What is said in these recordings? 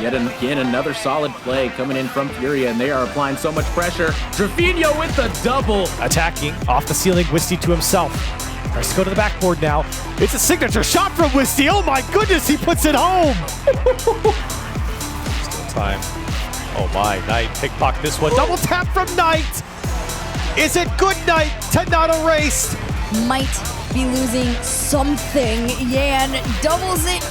Yet again, another solid play coming in from Furia, and they are applying so much pressure. Trevino with the double. Attacking off the ceiling, Wisty to himself. Tries to go to the backboard now. It's a signature shot from Wisty. Oh my goodness, he puts it home. Still time. Oh my, Knight pickpocket this one. Double tap from Knight. Is it good Knight to not erase? Might be losing something. Yan doubles it,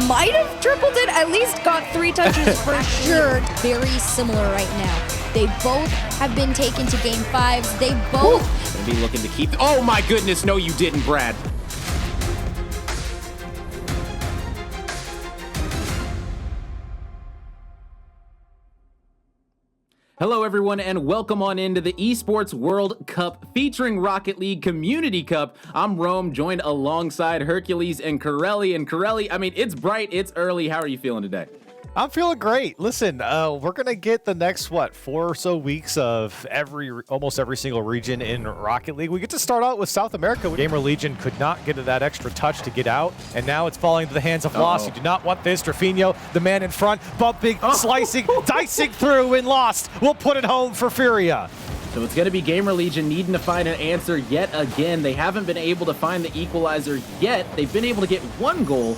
might have tripled it, at least got 3 touches for sure. Very similar right now. They both have been taken to game 5s. They both gonna be looking to keep. Oh my goodness, no you didn't, Brad. Hello everyone and welcome on into the Esports World Cup featuring Rocket League Community Cup. I'm Rome, joined alongside Hercules and Corelli. And Corelli, I mean, it's bright, it's early. How are you feeling today? I'm feeling great. Listen, we're going to get the next, 4 or so weeks of almost every single region in Rocket League. We get to start out with South America. Gamerlegion could not get that extra touch to get out, and now it's falling into the hands of Lost. You do not want this. Trevino, the man in front, bumping, slicing, dicing through, and Lost will put it home for Furia. So it's going to be Gamerlegion needing to find an answer yet again. They haven't been able to find the equalizer yet. They've been able to get 1 goal.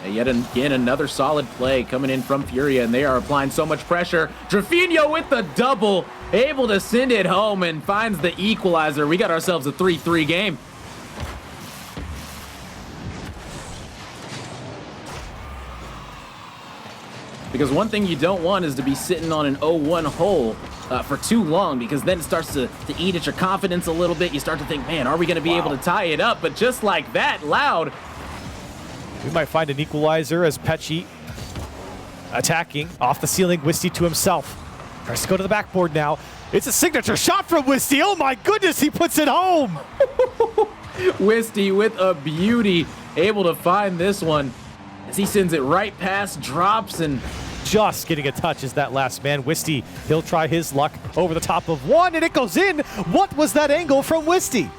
Yet again, another solid play coming in from Furia, and they are applying so much pressure. Trevino with the double, able to send it home and finds the equalizer. We got ourselves a 3-3 game. Because one thing you don't want is to be sitting on an 0-1 hole for too long, because then it starts to eat at your confidence a little bit. You start to think, man, are we going to be able to tie it up? But just like that, Loud. We might find an equalizer as Pechi attacking off the ceiling. Wisty to himself. Tries to go to the backboard now. It's a signature shot from Wisty. Oh my goodness, he puts it home. Wisty with a beauty, able to find this one as he sends it right past, drops, and just getting a touch is that last man. Wisty, he'll try his luck over the top of one, and it goes in. What was that angle from Wisty?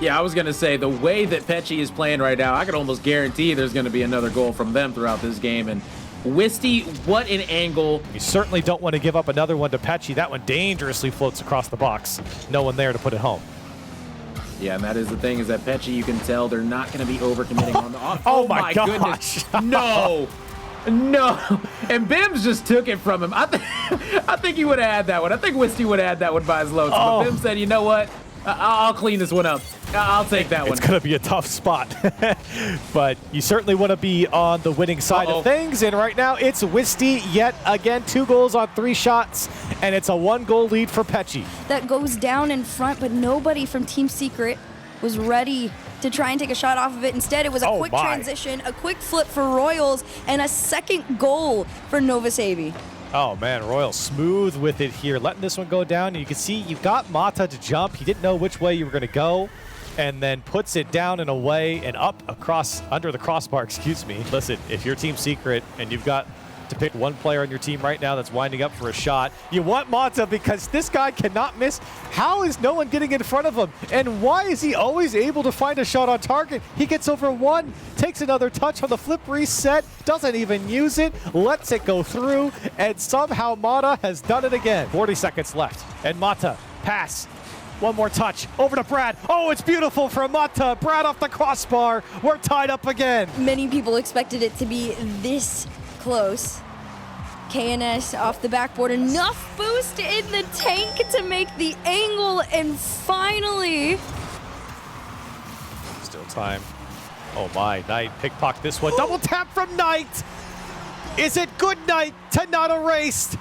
Yeah, I was going to say, the way that Pechi is playing right now, I could almost guarantee there's going to be another goal from them throughout this game. And Wisty, what an angle. You certainly don't want to give up another one to Pechi. That one dangerously floats across the box. No one there to put it home. Yeah, and that is the thing, is that Pechi, you can tell they're not going to be overcommitting on the off. Oh my goodness. No. No. And Bims just took it from him. I think he would have had that one. I think Wisty would have had that one by his loads. But Bims said, you know what? I'll clean this one up. I'll take that one. It's going to be a tough spot. But you certainly want to be on the winning side of things. And right now, it's Wisty yet again. 2 goals on 3 shots. And it's a 1-goal lead for Pechi. that goes down in front, but nobody from Team Secret was ready to try and take a shot off of it. Instead, it was a quick transition, a quick flip for Royals, and a 2nd goal for Nova Savi. Oh man, Royal smooth with it here, letting this one go down. And you can see you got Mata to jump. He didn't know which way you were going to go, and then puts it down and away and up across under the crossbar. Excuse me. Listen, if you're Team Secret and you've got to pick one player on your team right now that's winding up for a shot, you want Mata, because this guy cannot miss. How is no one getting in front of him? And why is he always able to find a shot on target? He gets over 1, takes another touch on the flip reset, doesn't even use it, lets it go through, and somehow Mata has done it again. 40 seconds left, and Mata, pass. 1 more touch, over to Brad. Oh, it's beautiful from Mata. Brad off the crossbar. We're tied up again. Many people expected it to be this close. KNS off the backboard, enough boost in the tank to make the angle, and finally. Still time. Oh my, Knight pickpocket this one. Double tap from Knight. Is it good Knight to not erase?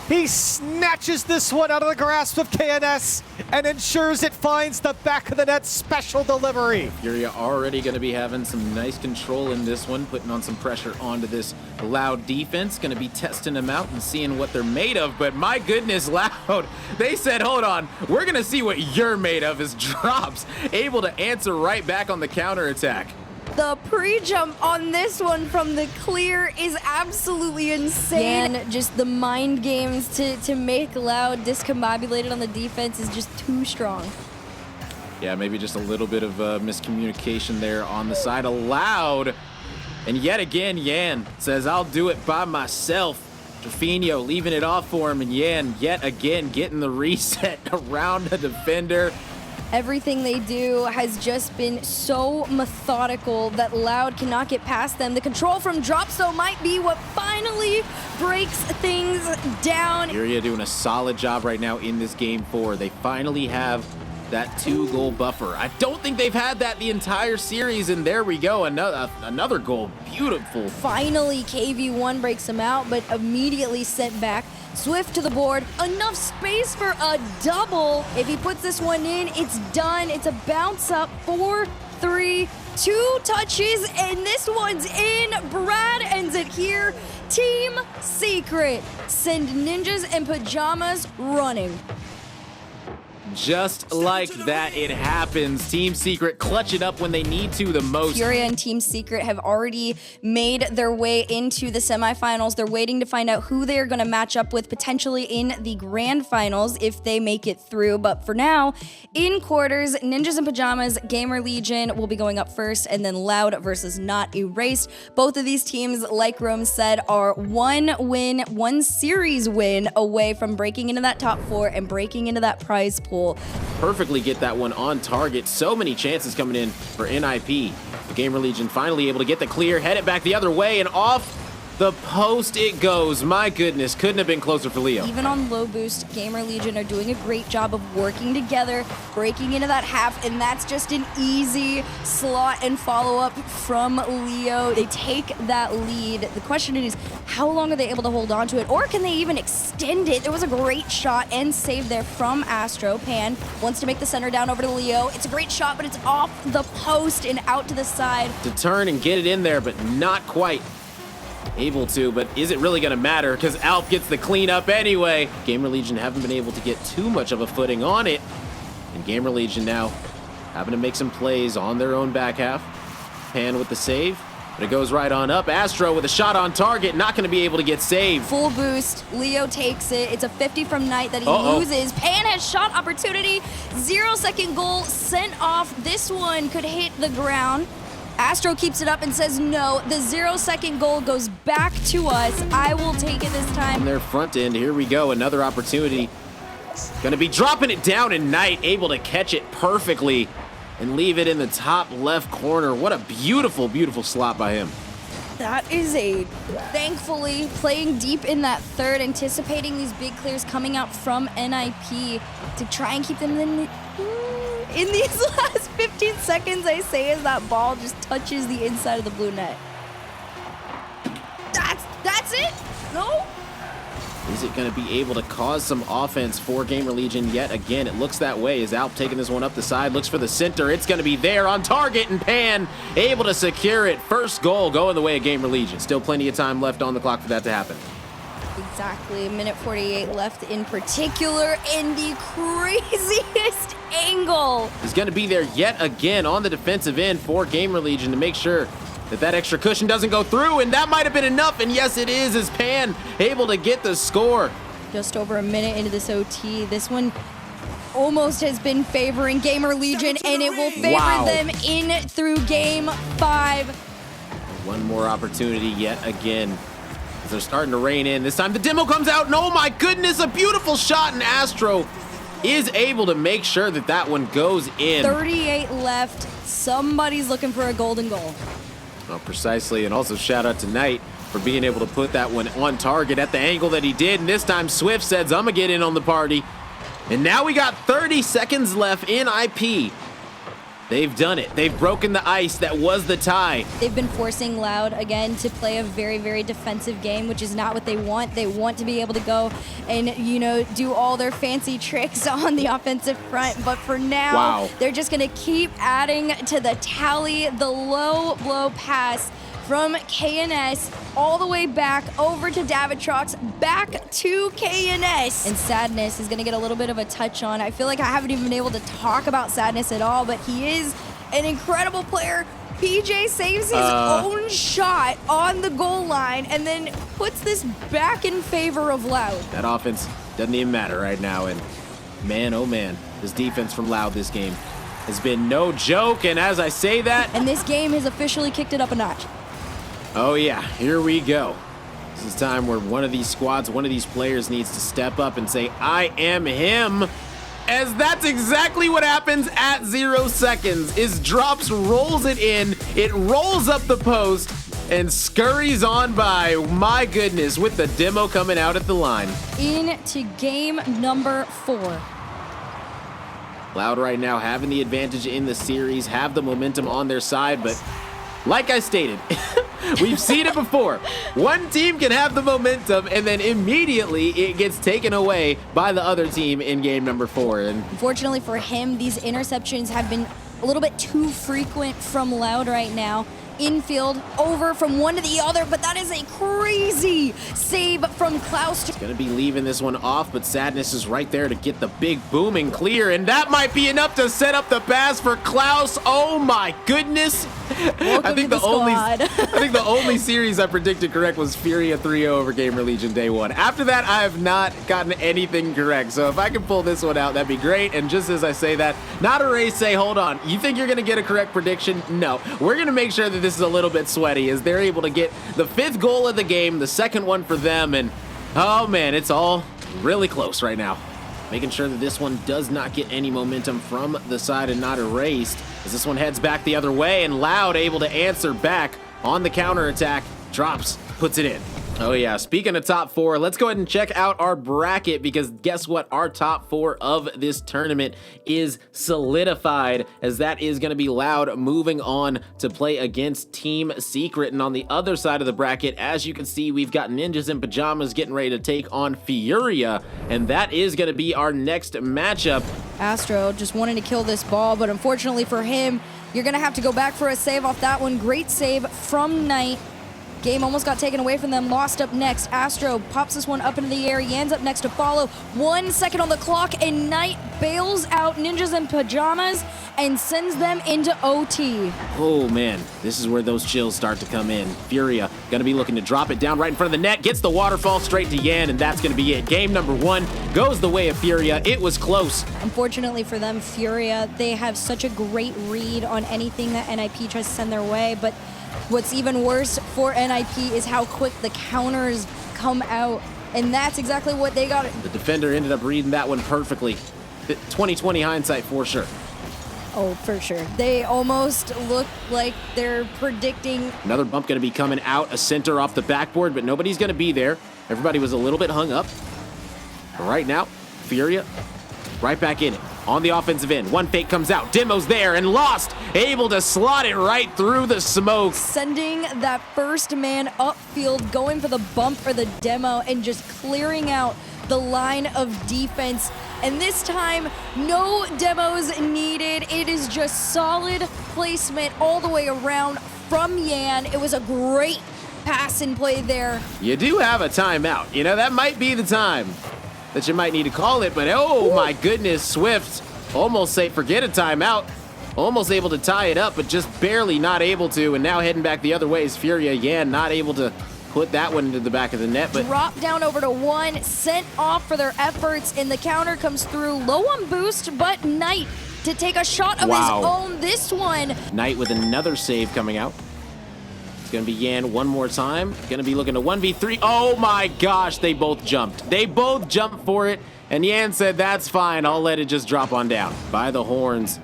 He snatches this one out of the grasp of KNS and ensures it finds the back of the net. Special delivery. Furia already going to be having some nice control in this one, putting on some pressure onto this Loud defense. Going to be testing them out and seeing what they're made of. But my goodness, Loud, they said, hold on, we're going to see what you're made of. As drops, able to answer right back on the counterattack. The pre-jump on this one from the clear is absolutely insane. And just the mind games to make Loud discombobulated on the defense is just too strong. Yeah, maybe just a little bit of miscommunication there on the side of Loud. And yet again, Yan says, I'll do it by myself. Trofino leaving it off for him, and Yan yet again getting the reset around the defender. Everything they do has just been so methodical that Loud cannot get past them. The control from Dropso might be what finally breaks things down. Furia doing a solid job right now in this game 4. They finally have that 2-goal buffer. I don't think they've had that the entire series, and there we go, another goal. Beautiful. Finally, KV1 breaks him out, but immediately sent back. Swift to the board, enough space for a double. If he puts this one in, it's done. It's a bounce up, 4-3, 2 touches, and this one's in. Brad ends it here. Team Secret send Ninjas and Pyjamas running. Just like that, it happens. Team Secret clutch it up when they need to the most. Furia and Team Secret have already made their way into the semifinals. They're waiting to find out who they're going to match up with potentially in the grand finals if they make it through. But for now, in quarters, Ninjas and Pyjamas, Gamerlegion will be going up first, and then Loud versus Not Erased. Both of these teams, like Rome said, are one series win away from breaking into that top 4 and breaking into that prize pool. Perfectly get that one on target. So many chances coming in for NIP. The Gamerlegion finally able to get the clear, head it back the other way, and off the post it goes. My goodness, couldn't have been closer for Leo. Even on low boost, Gamerlegion are doing a great job of working together, breaking into that half, and that's just an easy slot and follow-up from Leo. They take that lead. The question is, how long are they able to hold on to it, or can they even extend it? There was a great shot and save there from Astro. Pan wants to make the center down over to Leo. It's a great shot, but it's off the post and out to the side. To turn and get it in there, but not quite able to, but is it really going to matter? Because Alp gets the cleanup anyway. Gamerlegion haven't been able to get too much of a footing on it, and Gamerlegion now having to make some plays on their own back half. Pan with the save, but it goes right on up. Astro with a shot on target, not going to be able to get saved. Full boost, Leo takes it. It's a 50 from Knight that he loses. Pan has shot opportunity, 0-second goal sent off. This one could hit the ground. Astro keeps it up and says no. The 0-second goal goes back to us. I will take it this time. On their front end, here we go. Another opportunity. Gonna be dropping it down, and Knight able to catch it perfectly and leave it in the top left corner. What a beautiful, beautiful slot by him. That is thankfully playing deep in that third, anticipating these big clears coming out from NIP to try and keep them in these last 15 seconds, I say, as that ball just touches the inside of the blue net. That's it? No? Is it going to be able to cause some offense for Gamerlegion yet again? It looks that way as Alp taking this one up the side, looks for the center. It's going to be there on target, and Pan able to secure it. First goal going the way of Gamerlegion. Still plenty of time left on the clock for that to happen. Exactly, a minute 48 left in particular, and the craziest angle is going to be there yet again on the defensive end for Gamerlegion to make sure that that extra cushion doesn't go through, and that might have been enough, and yes it is, as Pan able to get the score. Just over a minute into this OT, this one almost has been favoring Gamerlegion, and it will favor them in through game 5. One more opportunity yet again. They're starting to rein in. This time the demo comes out, and oh my goodness, a beautiful shot, and Astro is able to make sure that that one goes in. 38 left. Somebody's looking for a golden goal. Well, precisely, and also shout out to Knight for being able to put that one on target at the angle that he did, and this time Swift says, I'm gonna get in on the party. And now we got 30 seconds left in IP. They've done it. They've broken the ice that was the tie. They've been forcing Loud again to play a very, very defensive game, which is not what they want. They want to be able to go and, you know, do all their fancy tricks on the offensive front. But for now, they're just going to keep adding to the tally. The low blow pass from KNS all the way back over to Davitrox, back to KNS. And Sadness is gonna get a little bit of a touch on. I feel like I haven't even been able to talk about Sadness at all, but he is an incredible player. PJ saves his own shot on the goal line and then puts this back in favor of Loud. That offense doesn't even matter right now, and man, oh man, this defense from Loud this game has been no joke, and as I say that... And this game has officially kicked it up a notch. Oh yeah, here we go. This is time where one of these squads, one of these players needs to step up and say, I am him. As that's exactly what happens at 0 seconds, is Drops rolls it in, it rolls up the post, and scurries on by. My goodness, with the demo coming out at the line. Into game number 4. Loud right now having the advantage in the series, have the momentum on their side, but like I stated, we've seen it before. One team can have the momentum and then immediately it gets taken away by the other team in game number 4. And unfortunately for him, these interceptions have been a little bit too frequent from Loud right now. Infield, over from one to the other, but that is a crazy save from Klaus. Gonna be leaving this one off, but Sadness is right there to get the big booming clear, and that might be enough to set up the pass for Klaus. Oh my goodness. I think the only series I predicted correct was Furia 3-0 over Gamerlegion day 1. After that, I have not gotten anything correct. So if I can pull this one out, that'd be great. And just as I say that, not a race say, hold on, you think you're gonna get a correct prediction? No, we're gonna make sure that this is a little bit sweaty as they're able to get the 5th goal of the game, the 2nd one for them, and oh man, it's all really close right now. Making sure that this one does not get any momentum from the side and not erased, as this one heads back the other way, and Loud able to answer back on the counterattack. Drops, puts it in. Oh yeah, speaking of top 4, let's go ahead and check out our bracket, because guess what? Our top 4 of this tournament is solidified, as that is going to be Loud moving on to play against Team Secret. And on the other side of the bracket, as you can see, we've got Ninjas in Pyjamas getting ready to take on Furia, and that is going to be our next matchup. Astro just wanting to kill this ball, but unfortunately for him, you're going to have to go back for a save off that one. Great save from Knight. Game almost got taken away from them. Lost up next. Astro pops this one up into the air. Yan's up next to follow. 1 second on the clock, and Knight bails out Ninjas in Pyjamas and sends them into OT. Oh man, this is where those chills start to come in. Furia gonna be looking to drop it down right in front of the net, gets the waterfall straight to Yan, and that's gonna be it. Game number 1 goes the way of Furia. It was close. Unfortunately for them, Furia, they have such a great read on anything that NIP tries to send their way, but what's even worse for NIP is how quick the counters come out, and that's exactly what they got. The defender ended up reading that one perfectly. 20/20 hindsight for sure. Oh, for sure. They almost look like they're predicting. Another bump going to be coming out, a center off the backboard, but nobody's going to be there. Everybody was a little bit hung up. But right now, Furia right back in it. On the offensive end, one fake comes out, Demo's there and lost, able to slot it right through the smoke. Sending that first man upfield, going for the bump for the Demo and just clearing out the line of defense. And this time, no demos needed. It is just solid placement all the way around from Yan. It was a great pass and play there. You do have a timeout. You know, that might be the time that you might need to call it, but oh my goodness, Swift almost say forget a timeout. Almost able to tie it up, but just barely not able to, and now heading back the other way is Furia. Yan not able to put that one into the back of the net, but drop down over to 1, sent off for their efforts, and the counter comes through low on boost, but Knight to take a shot of his own this one. Knight with another save coming out. It's gonna be Yan one more time. Gonna be looking to 1v3. Oh my gosh, they both jumped. They both jumped for it, and Yan said, that's fine, I'll let it just drop on down. By the horns.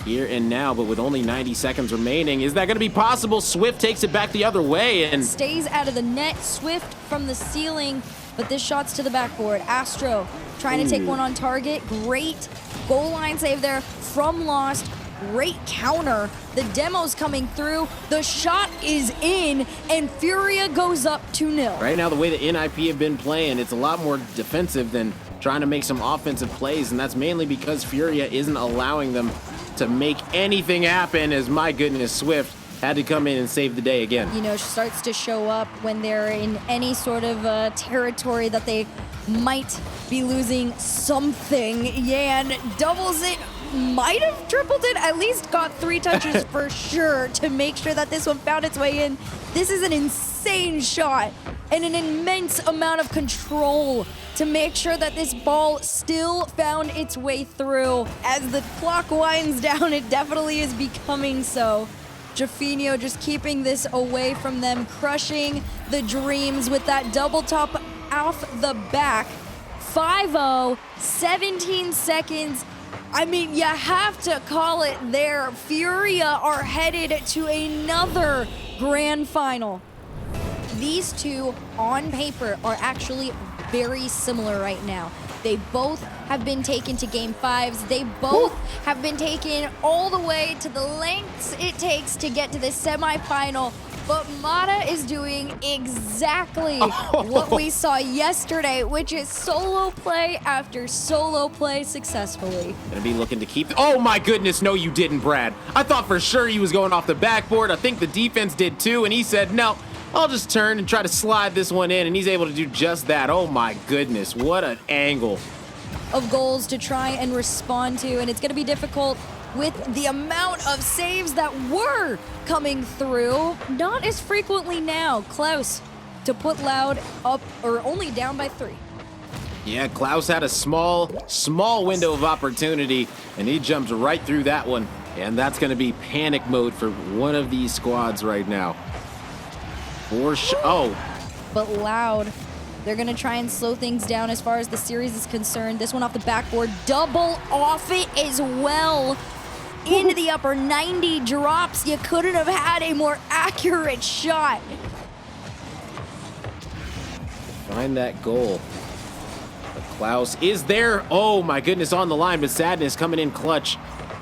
Here and now, but with only 90 seconds remaining. Is that gonna be possible? Swift takes it back the other way and stays out of the net. Swift from the ceiling, but this shot's to the backboard. Astro trying to take one on target. Great goal line save there from Lost. Great counter. The demo's coming through. The shot is in, and Furia goes up 2-0. Right now, the way the NIP have been playing, it's a lot more defensive than trying to make some offensive plays, and that's mainly because Furia isn't allowing them to make anything happen, as my goodness, Swift had to come in and save the day again. You know, starts to show up when they're in any sort of territory that they might be losing something. Yan doubles it might have tripled it, at least got 3 touches for sure to make sure that this one found its way in. This is an insane shot and an immense amount of control to make sure that this ball still found its way through. As the clock winds down, it definitely is becoming so. Jaffinho just keeping this away from them, crushing the dreams with that double top off the back. 5-0, 17 seconds. I mean, you have to call it there. Furia are headed to another grand final. These two, on paper, are actually very similar right now. They both have been taken to game 5s. They both have been taken all the way to the lengths it takes to get to the semifinal. But Mata is doing exactly what we saw yesterday, which is solo play after solo play successfully. Gonna be looking to keep. Oh my goodness, no, you didn't, Brad. I thought for sure he was going off the backboard. I think the defense did too, and he said, no, I'll just turn and try to slide this one in, and he's able to do just that. Oh my goodness, what an angle. Of goals to try and respond to, and it's gonna be difficult with the amount of saves that were coming through. Not as frequently now. Klaus to put Loud up, or only down by 3. Yeah, Klaus had a small window of opportunity, and he jumped right through that one. And that's going to be panic mode for one of these squads right now. But Loud, they're going to try and slow things down as far as the series is concerned. This one off the backboard, double off it as well. Into the upper 90 drops. You couldn't have had a more accurate shot. Find that goal. But Klaus is there. Oh my goodness, on the line, but Sadness coming in clutch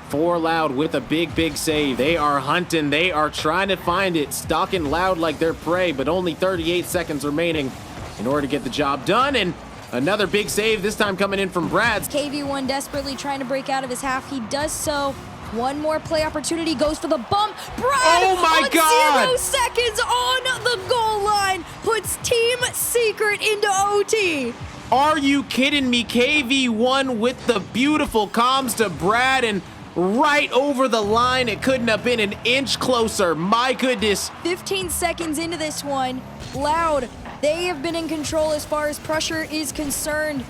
for Loud with a big save. They are hunting. They are trying to find it. Stalking Loud like their prey, but only 38 seconds remaining in order to get the job done. And another big save, this time coming in from Brad's. KV1 desperately trying to break out of his half. He does so. One more play opportunity, goes for the bump. Brad, oh my God! 0 seconds on the goal line, puts Team Secret into OT. Are you kidding me? KV1 with the beautiful comms to Brad, and right over the line. It couldn't have been an inch closer. My goodness. 15 seconds into this one. Loud, they have been in control as far as pressure is concerned.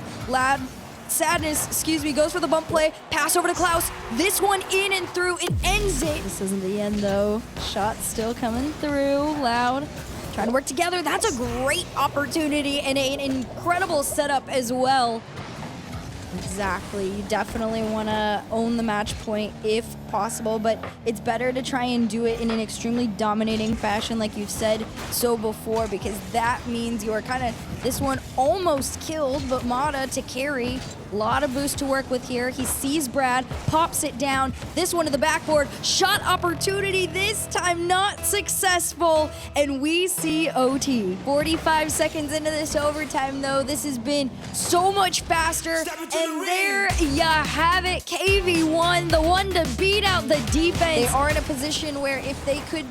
Sadness, goes for the bump play. Pass over to Klaus. This one in and through. It ends it. This isn't the end, though. Shot still coming through. Loud trying to work together. That's a great opportunity and an incredible setup as well. Exactly. You definitely want to own the match point if possible, but it's better to try and do it in an extremely dominating fashion like you've said so before, because that means you are kind of, this one almost killed, but Mata to carry. A lot of boost to work with here. He sees Brad, pops it down. This one to the backboard. Shot opportunity, this time not successful, and we see OT. 45 seconds into this overtime, though. This has been so much faster, and there you have it. KV1, the one to beat out the defense. They are in a position where if they could,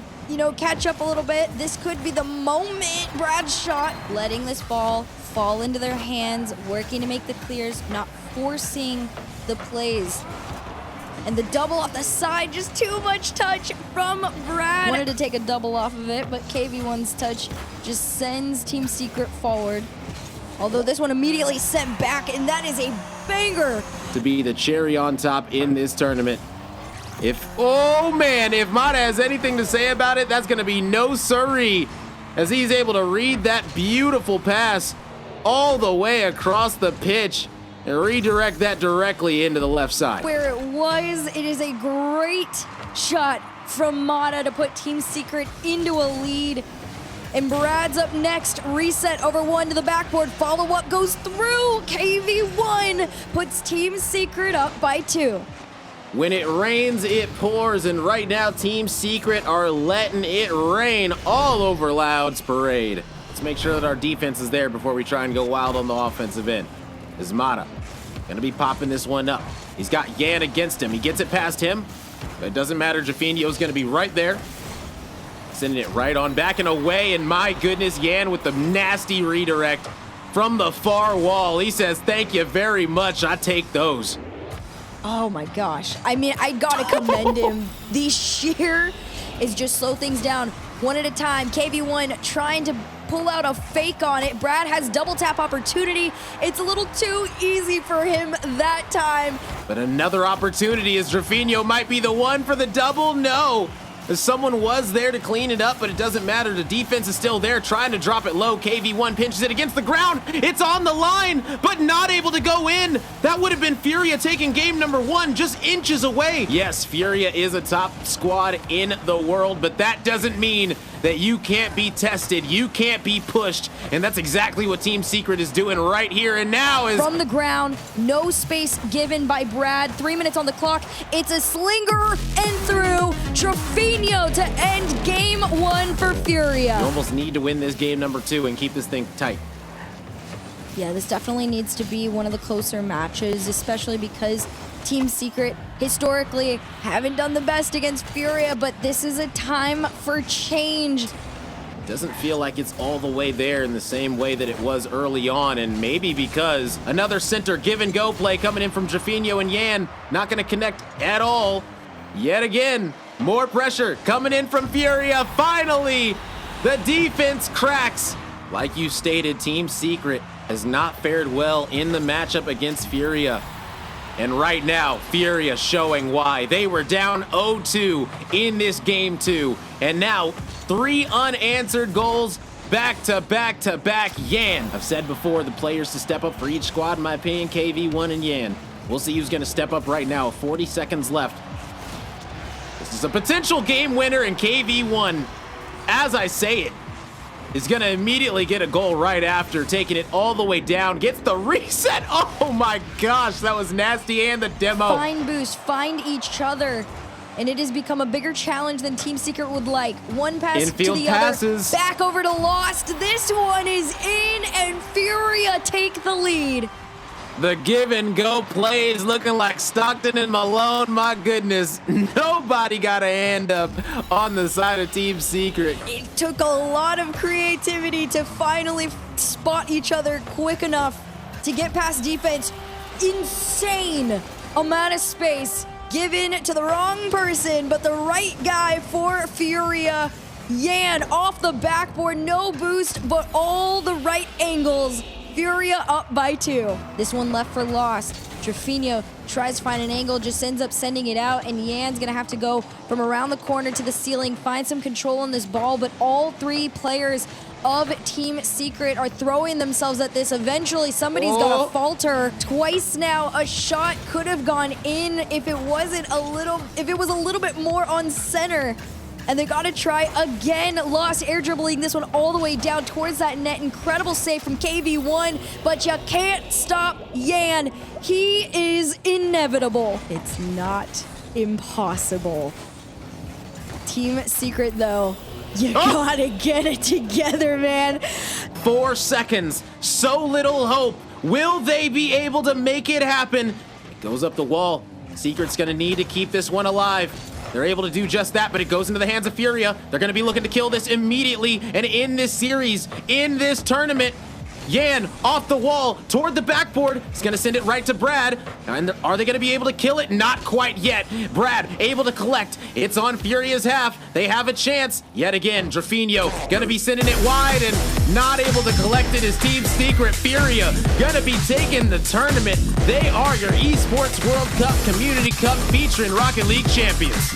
catch up a little bit, this could be the moment. Brad's shot, letting this ball fall into their hands, working to make the clears, not forcing the plays. And the double off the side, just too much touch from Brad. Wanted to take a double off of it, but KV1's touch just sends Team Secret forward. Although this one immediately sent back, and that is a banger. To be the cherry on top in this tournament. Oh man, if Mata has anything to say about it, that's gonna be no siree, as he's able to read that beautiful pass all the way across the pitch and redirect that directly into the left side. Where it was, it is a great shot from Mata to put Team Secret into a lead. And Brad's up next, reset over one to the backboard, follow-up goes through. KV1 puts Team Secret up by 2. When it rains, it pours, and right now Team Secret are letting it rain all over Loud's parade. Let's make sure that our defense is there before we try and go wild on the offensive end. Is Mata gonna be popping this one up? He's got Yan against him. He gets it past him, but it doesn't matter. Jaffinho's gonna be right there, sending it right on back and away. And my goodness, Yan with the nasty redirect from the far wall. He says, thank you very much. I take those. Oh my gosh. I mean, I gotta commend him. The sheer is just slow things down one at a time. KV1 trying to pull out a fake on it. Brad has double tap opportunity. It's a little too easy for him that time. But another opportunity as Rafinho might be the one for the double. No. Someone was there to clean it up, but it doesn't matter. The defense is still there, trying to drop it low. KV1 pinches it against the ground. It's on the line, but not able to go in. That would have been Furia taking game number 1 just inches away. Yes, Furia is a top squad in the world, but that doesn't mean that you can't be tested, you can't be pushed, and that's exactly what Team Secret is doing right here and now. Is from the ground, no space given by Brad. 3 minutes on the clock. It's a slinger and through. Rafinho to end game 1 for Furia. You almost need to win this game number 2 and keep this thing tight. Yeah, this definitely needs to be one of the closer matches, especially because Team Secret historically haven't done the best against Furia, but this is a time for change. Doesn't feel like it's all the way there in the same way that it was early on, and maybe because another center give and go play coming in from Rafinho and Yan, not gonna connect at all. Yet again, more pressure coming in from Furia. Finally, the defense cracks. Like you stated, Team Secret has not fared well in the matchup against Furia. And right now, Furia showing why. They were down 0-2 in this game 2. And now, 3 unanswered goals back to back to back. Yan. I've said before, the players to step up for each squad, in my opinion, KV1 and Yan. We'll see who's going to step up right now. 40 seconds left. This is a potential game winner, and KV1, as I say it, is going to immediately get a goal right after, taking it all the way down, gets the reset. Oh my gosh, that was nasty, and the demo. Find boost, find each other, and it has become a bigger challenge than Team Secret would like. One pass Infield to the passes. other, back over to Lost. This one is in, and Furia take the lead. The give and go plays looking like Stockton and Malone. My goodness, nobody got a hand up on the side of Team Secret. It took a lot of creativity to finally spot each other quick enough to get past defense. Insane amount of space given to the wrong person, but the right guy for Furia. Yan off the backboard, no boost, but all the right angles. Furia up by 2. This one left for Lost. Rafinho tries to find an angle, just ends up sending it out, and Yan's gonna have to go from around the corner to the ceiling, find some control on this ball, but all 3 players of Team Secret are throwing themselves at this. Eventually, somebody's gonna falter. Twice now, a shot could have gone in if it was a little bit more on center. And they gotta try again. Lost air dribbling this one all the way down towards that net. Incredible save from KV1, but you can't stop Yan. He is inevitable. It's not impossible. Team Secret, though, you gotta get it together, man. 4 seconds, so little hope. Will they be able to make it happen? It goes up the wall. Secret's gonna need to keep this one alive. They're able to do just that, but it goes into the hands of Furia. They're going to be looking to kill this immediately. And in this series, in this tournament, Yan off the wall toward the backboard. He's going to send it right to Brad. And are they going to be able to kill it? Not quite yet. Brad able to collect. It's on Furia's half. They have a chance. Yet again, Rafinho going to be sending it wide and not able to collect it as Team Secret. Furia going to be taking the tournament. They are your Esports World Cup Community Cup featuring Rocket League champions.